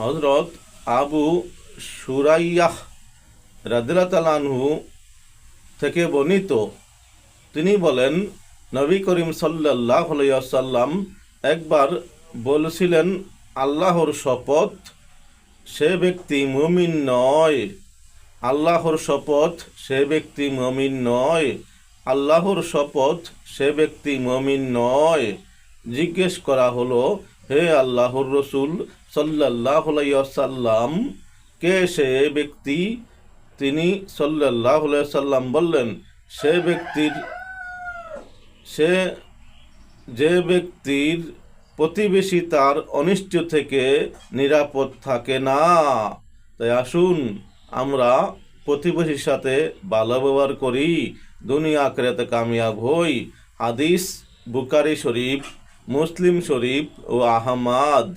হযরত আবু সুরাইয়াহ রাদিয়াল্লাহু আনহু থেকে বর্ণিত, তিনি বলেন, নবী করিম সাল্লাল্লাহু আলাইহি ওয়াসাল্লাম একবার বলেছিলেন, আল্লাহর শপথ, সে ব্যক্তি মুমিন নয়। আল্লাহর শপথ, সে ব্যক্তি মুমিন নয়। আল্লাহর শপথ, সে ব্যক্তি মুমিন নয়। জিজ্ঞেস করা হলো, হে আল্লাহর রসুল সাল্লাল্লাহু আলাইহি ওয়াসাল্লাম, কে সে ব্যক্তি? তিনি সাল্লাল্লাহু আলাইহি ওয়াসাল্লাম বললেন, সে যে ব্যক্তির প্রতিবেশী তার অনিষ্ট থেকে নিরাপদ থাকে না। তাই আসুন আমরা প্রতিবেশীর সাথে ভালো ব্যবহার করি, দুনিয়া আখিরাতে কামিয়াব হই। হাদিস বুখারী শরীফ, মুসলিম শরীফ ও আহমদ।